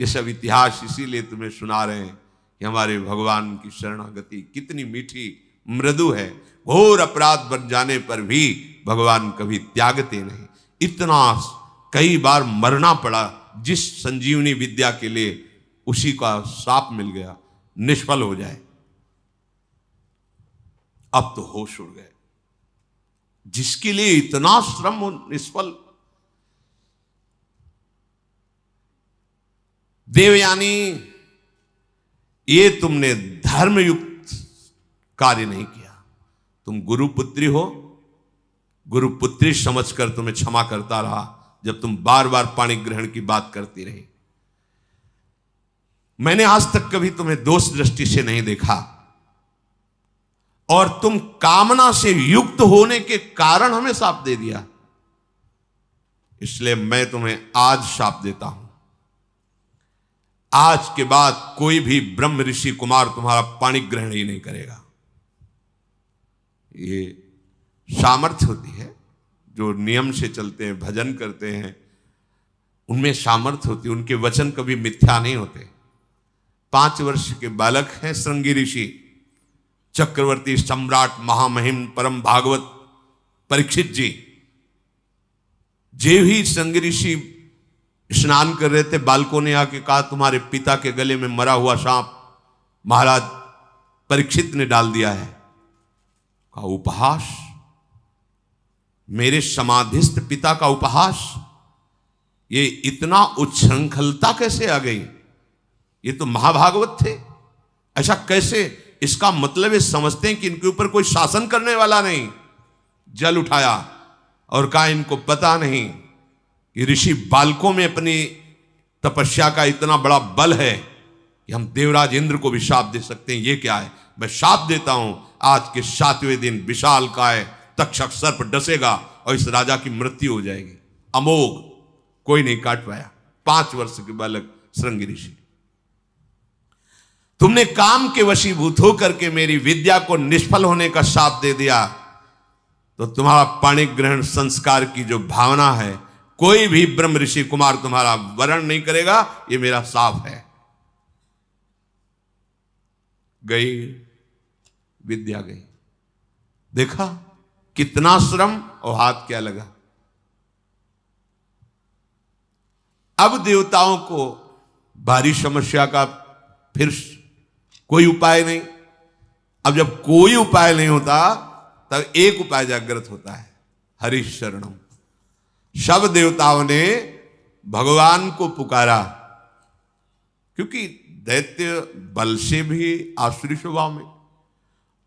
ये सब इतिहास इसीलिए तुम्हें सुना रहे हैं कि हमारे भगवान की शरणागति कितनी मीठी मृदु है। घोर अपराध बन जाने पर भी भगवान कभी त्यागते नहीं। इतना कई बार मरना पड़ा जिस संजीवनी विद्या के लिए, उसी का शाप मिल गया, निष्फल हो जाए। अब तो होश उड़ गए। जिसके लिए इतना श्रम हो निष्फल। देवयानी, ये तुमने धर्मयुक्त कार्य नहीं किया। तुम गुरुपुत्री हो, गुरुपुत्री समझकर तुम्हें क्षमा करता रहा जब तुम बार बार पाणी ग्रहण की बात करती रही। मैंने आज तक कभी तुम्हें दोष दृष्टि से नहीं देखा, और तुम कामना से युक्त होने के कारण हमें शाप दे दिया। इसलिए मैं तुम्हें आज शाप देता हूं। आज के बाद कोई भी ब्रह्म ऋषि कुमार तुम्हारा पाणी ग्रहण ही नहीं करेगा। ये सामर्थ्य होती है, जो नियम से चलते हैं, भजन करते हैं, उनमें सामर्थ्य होती है। उनके वचन कभी मिथ्या नहीं होते। 5 वर्ष के बालक हैं श्रृंगी ऋषि, चक्रवर्ती सम्राट महामहिम परम भागवत परीक्षित जी। जे ही श्रृंगी ऋषि स्नान कर रहे थे, बालकों ने आके कहा तुम्हारे पिता के गले में मरा हुआ सांप महाराज परीक्षित ने डाल दिया है। कहा उपहास, मेरे समाधिस्थ पिता का उपहास, ये इतना उच्छृंखलता कैसे आ गई? ये तो महाभागवत थे, ऐसा कैसे? इसका मतलब ये समझते हैं कि इनके ऊपर कोई शासन करने वाला नहीं। जल उठाया और कहा इनको पता नहीं कि ऋषि बालकों में अपनी तपस्या का इतना बड़ा बल है कि हम देवराज इंद्र को भी शाप दे सकते हैं। ये क्या है? मैं शाप देता हूं, आज के 7वें दिन विशाल काय तक्षक सर्प डसेगा और इस राजा की मृत्यु हो जाएगी। अमोघ, कोई नहीं काट पाया। 5 वर्ष के बालक श्रृंगी ऋषि। तुमने काम के वशीभूत होकर के मेरी विद्या को निष्फल होने का शाप दे दिया, तो तुम्हारा पाणी ग्रहण संस्कार की जो भावना है, कोई भी ब्रह्म ऋषि कुमार तुम्हारा वरण नहीं करेगा। ये मेरा शाप है। गई विद्या, गई। देखा कितना श्रम और हाथ क्या लगा। अब देवताओं को भारी समस्या का फिर कोई उपाय नहीं। अब जब कोई उपाय नहीं होता, तब एक उपाय जागृत होता है, हरि शरणम। सब देवताओं ने भगवान को पुकारा, क्योंकि दैत्य बल से भी आसुरी स्वभाव में,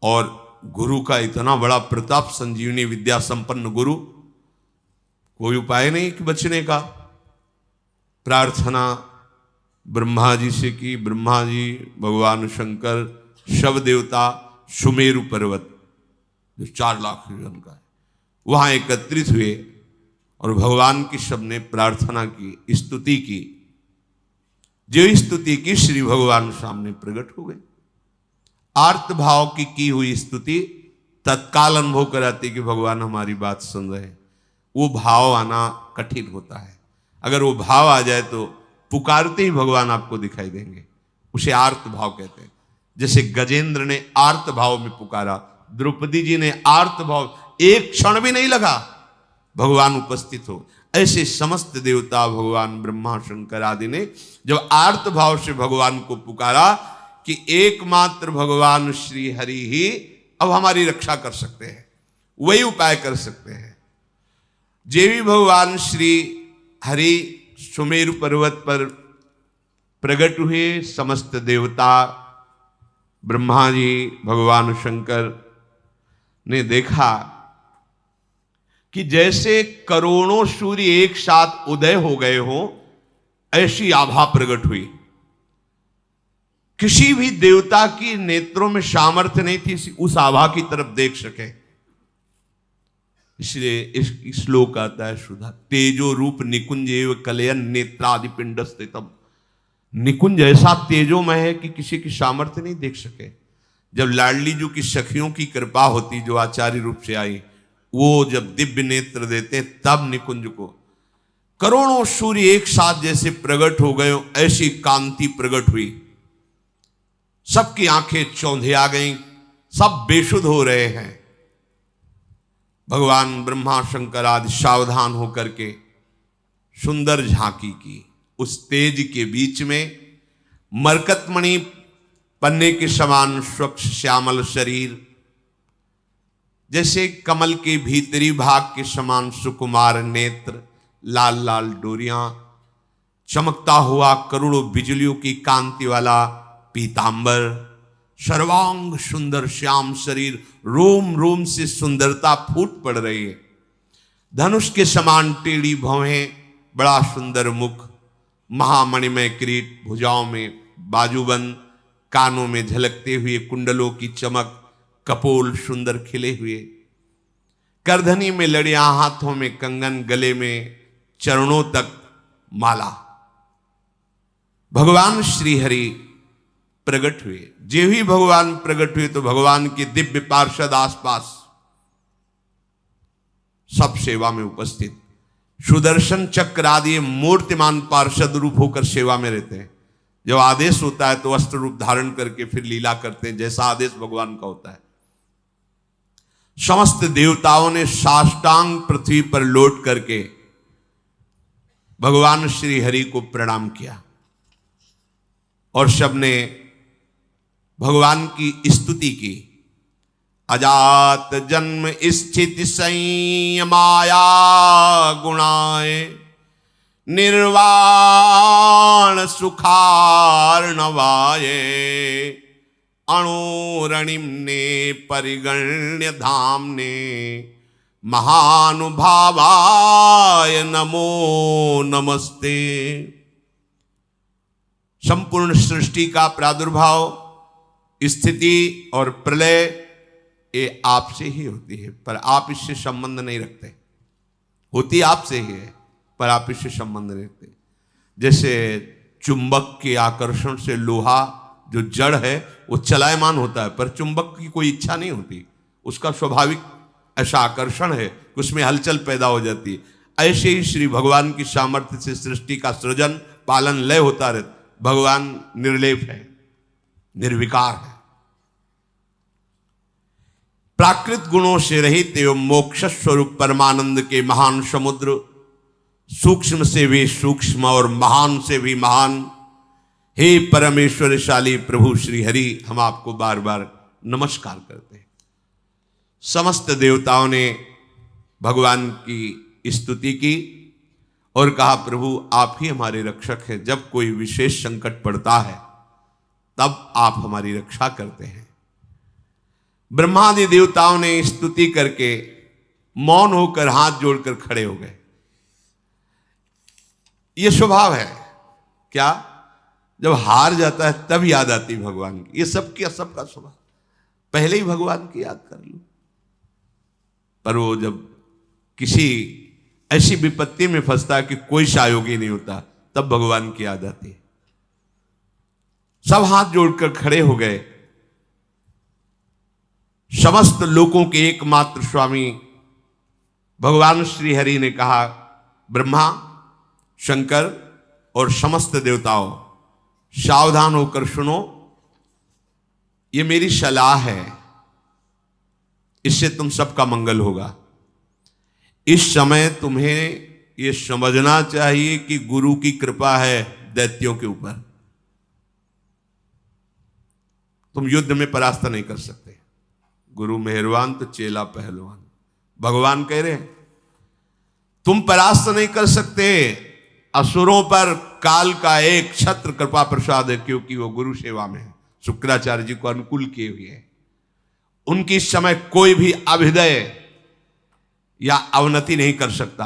और गुरु का इतना बड़ा प्रताप, संजीवनी विद्या संपन्न गुरु, कोई उपाय नहीं कि बचने का। प्रार्थना ब्रह्मा जी से की। ब्रह्मा जी, भगवान शंकर, शव देवता, सुमेरु पर्वत जो 4 लाख योजन का है, वहां एकत्रित हुए और भगवान की सबने प्रार्थना की, स्तुति की। जो स्तुति की, श्री भगवान सामने प्रकट हो गए। आर्त भाव की हुई स्तुति तत्काल अनुभव कराती कि भगवान हमारी बात सुन रहे हैं। वो भाव आना कठिन होता है। अगर वो भाव आ जाए तो पुकारते ही भगवान आपको दिखाई देंगे। उसे आर्त भाव कहते हैं। जैसे गजेंद्र ने आर्त भाव में पुकारा, द्रौपदी जी ने आर्त भाव, एक क्षण भी नहीं लगा भगवान उपस्थित हो। ऐसे समस्त देवता, भगवान ब्रह्मा शंकर आदि ने जब आर्त भाव से भगवान को पुकारा कि एकमात्र भगवान श्री हरि ही अब हमारी रक्षा कर सकते हैं, वही उपाय कर सकते हैं। जे भी भगवान श्री हरि सुमेरु पर्वत पर प्रकट हुए, समस्त देवता, ब्रह्मा जी, भगवान शंकर ने देखा कि जैसे करोड़ों सूर्य एक साथ उदय हो गए हो, ऐसी आभा प्रकट हुई। कि किसी भी देवता की नेत्रों में सामर्थ्य नहीं थी उस आभा की तरफ देख सके। इसलिए इस श्लोक आता है सुधा, तेजो रूप निकुंज एव कलयन नेत्रादि पिंड स्थितम। निकुंज ऐसा तेजोमय है कि किसी की सामर्थ्य नहीं देख सके। जब लाडली जी की सखियों की कृपा होती जो आचार्य रूप से आई, वो जब दिव्य नेत्र देते तब निकुंज को करोड़ों सूर्य एक साथ जैसे प्रकट हो गए ऐसी कांति प्रकट हुई। सबकी आंखें चौंधे आ गईं, सब बेसुध हो रहे हैं। भगवान ब्रह्मा शंकर आदि सावधान होकर के सुंदर झांकी की। उस तेज के बीच में मरकतमणि पन्ने के समान स्वच्छ श्यामल शरीर, जैसे कमल के भीतरी भाग के समान सुकुमार नेत्र, लाल लाल डोरियां, चमकता हुआ करोड़ों बिजलियों की कांति वाला पीतांबर, सर्वांग सुंदर श्याम शरीर, रोम रोम से सुंदरता फूट पड़ रही है। धनुष के समान टेढ़ी भौहें, बड़ा सुंदर मुख, महामणिमय किरीट, भुजाओं में बाजूबंद, कानों में झलकते हुए कुंडलों की चमक, कपोल सुंदर खिले हुए, करधनी में लड़ियां, हाथों में कंगन, गले में चरणों तक माला। भगवान श्री हरि प्रकट हुए। जे ही भगवान प्रकट हुए तो भगवान के दिव्य पार्षद आसपास सब सेवा में उपस्थित, सुदर्शन चक्र आदि मूर्तिमान पार्षद रूप होकर सेवा में रहते हैं। जब आदेश होता है तो अस्त्र रूप धारण करके फिर लीला करते हैं, जैसा आदेश भगवान का होता है। समस्त देवताओं ने साष्टांग पृथ्वी पर लौट करके भगवान श्री हरि को प्रणाम किया और सबने भगवान की स्तुति की। अजात जन्म स्थिति संयमाया गुणाए, निर्वाण सुखार्णवाये, अणुरणिम्ने परिगण्य धाम्ने, महानुभावाय नमो नमस्ते। संपूर्ण सृष्टि का प्रादुर्भाव, स्थिति और प्रलय ये आपसे ही होती है, पर आप इससे संबंध नहीं रखते। होती आपसे ही है पर आप इससे संबंध नहीं रखते। जैसे चुंबक के आकर्षण से लोहा जो जड़ है वो चलायमान होता है, पर चुंबक की कोई इच्छा नहीं होती, उसका स्वाभाविक ऐसा आकर्षण है कि उसमें हलचल पैदा हो जाती है। ऐसे ही श्री भगवान की सामर्थ्य से सृष्टि का सृजन पालन लय होता रहता। भगवान निर्लेप है, निर्विकार है, प्राकृत गुणों से रहित एवं मोक्ष स्वरूप परमानंद के महान समुद्र, सूक्ष्म से भी सूक्ष्म और महान से भी महान, हे परमेश्वरशाली प्रभु श्री हरि, हम आपको बार बार नमस्कार करते हैं। समस्त देवताओं ने भगवान की स्तुति की और कहा, प्रभु आप ही हमारे रक्षक हैं। जब कोई विशेष संकट पड़ता है तब आप हमारी रक्षा करते हैं। ब्रह्मादि देवताओं ने स्तुति करके मौन होकर हाथ जोड़कर खड़े हो गए। यह स्वभाव है क्या, जब हार जाता है तब याद आती भगवान की। ये सबका स्वभाव, पहले ही भगवान की याद कर लो। पर वो जब किसी ऐसी विपत्ति में फंसता है कि कोई सहयोगी नहीं होता, तब भगवान की याद आती है। सब हाथ जोड़कर खड़े हो गए। समस्त लोकों के एकमात्र स्वामी भगवान श्री हरि ने कहा, ब्रह्मा, शंकर और समस्त देवताओं, सावधान होकर सुनो, ये मेरी सलाह है, इससे तुम सबका मंगल होगा। इस समय तुम्हें यह समझना चाहिए कि गुरु की कृपा है दैत्यों के ऊपर। तुम युद्ध में परास्त नहीं कर सकते। गुरु मेहरबान तो चेला पहलवान। भगवान कह रहे हैं तुम परास्त नहीं कर सकते। असुरों पर काल का एक छत्र कृपा प्रसाद है, क्योंकि वो गुरु सेवा में है, शुक्राचार्य जी को अनुकूल किए हुए हैं। उनकी इस समय कोई भी अभ्युदय या अवनति नहीं कर सकता।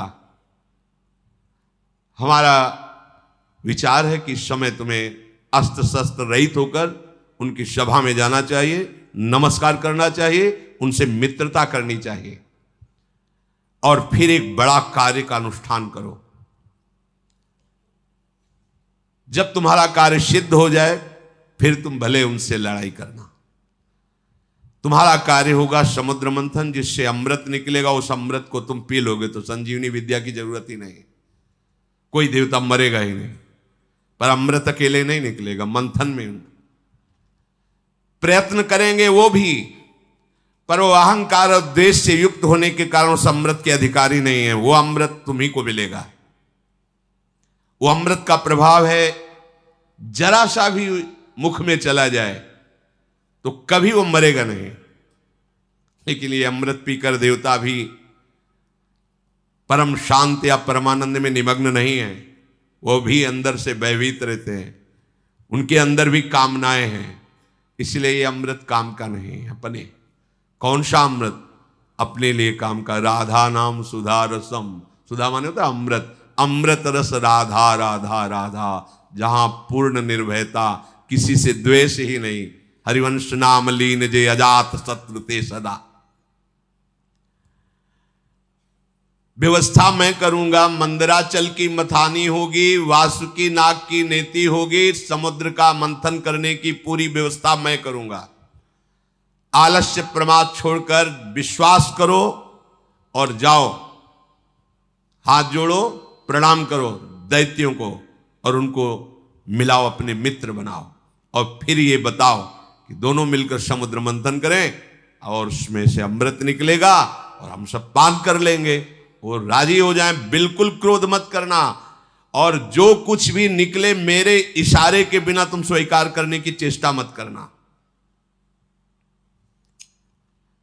हमारा विचार है कि इस समय तुम्हें अस्त्र शस्त्र रहित होकर उनकी सभा में जाना चाहिए, नमस्कार करना चाहिए, उनसे मित्रता करनी चाहिए और फिर एक बड़ा कार्य का अनुष्ठान करो। जब तुम्हारा कार्य सिद्ध हो जाए फिर तुम भले उनसे लड़ाई करना। तुम्हारा कार्य होगा समुद्र मंथन, जिससे अमृत निकलेगा। उस अमृत को तुम पी लोगे तो संजीवनी विद्या की जरूरत ही नहीं। कोई देवता मरेगा ही नहीं। पर अमृत अकेले नहीं निकलेगा, मंथन में प्रयत्न करेंगे वो भी, पर वो अहंकार और द्वेष से युक्त होने के कारण उस अमृत के अधिकारी नहीं है। वो अमृत तुम्ही को मिलेगा। वो अमृत का प्रभाव है, जरा सा भी मुख में चला जाए तो कभी वो मरेगा नहीं। लेकिन ये अमृत पीकर देवता भी परम शांत या परमानंद में निमग्न नहीं है, वो भी अंदर से भयभीत रहते हैं, उनके अंदर भी कामनाएं हैं। इसलिए ये अमृत काम का नहीं है। अपने कौन सा अमृत? अपने लिए काम का। राधा नाम सुधा रसम, सुधा माने होता है अमृत, अमृत रस राधा राधा राधा, जहां पूर्ण निर्भयता, किसी से द्वेष ही नहीं। हरिवंश नाम लीन जे अजात शत्रु ते सदा। व्यवस्था मैं करूंगा, मंदराचल की मथानी होगी, वासुकी नाग की नेति होगी, समुद्र का मंथन करने की पूरी व्यवस्था मैं करूंगा। आलस्य प्रमाद छोड़कर विश्वास करो और जाओ, हाथ जोड़ो, प्रणाम करो दैत्यों को और उनको मिलाओ, अपने मित्र बनाओ, और फिर ये बताओ कि दोनों मिलकर समुद्र मंथन करें और उसमें से अमृत निकलेगा और हम सब पान कर लेंगे। वो राजी हो जाएं। बिल्कुल क्रोध मत करना, और जो कुछ भी निकले मेरे इशारे के बिना तुम स्वीकार करने की चेष्टा मत करना।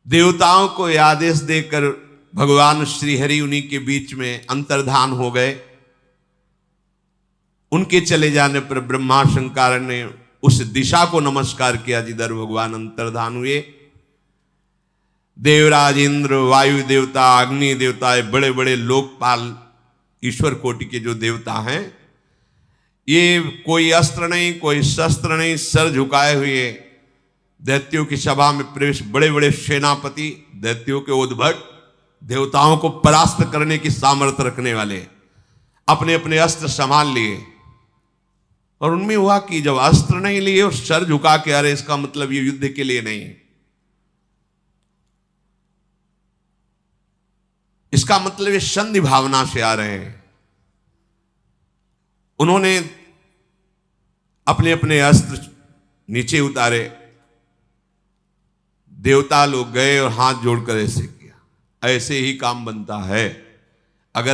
देवताओं को आदेश देकर भगवान श्री हरि उन्हीं के बीच में अंतर्धान हो गए। उनके चले जाने पर ब्रह्मा शंकर ने उस दिशा को नमस्कार किया जिधर भगवान अंतर्धान हुए। देवराज इंद्र, वायु देवता, अग्नि देवता, बड़े बड़े लोकपाल ईश्वर कोटि के जो देवता हैं, ये कोई अस्त्र नहीं, कोई शस्त्र नहीं, सर झुकाए हुए दैत्यों की सभा में प्रवेश। बड़े बड़े सेनापति, दैत्यों के उद्भट, देवताओं को परास्त करने की सामर्थ्य रखने वाले, अपने अपने अस्त्र संभाल लिए। और उनमें हुआ कि जब अस्त्र नहीं लिए और सर झुका के, अरे इसका मतलब ये युद्ध के लिए नहीं है, इसका मतलब ये संधि भावना से आ रहे हैं। उन्होंने अपने अपने अस्त्र नीचे उतारे। देवता लोग गए और हाथ जोड़कर ऐसे किया। ऐसे ही काम बनता है। अगर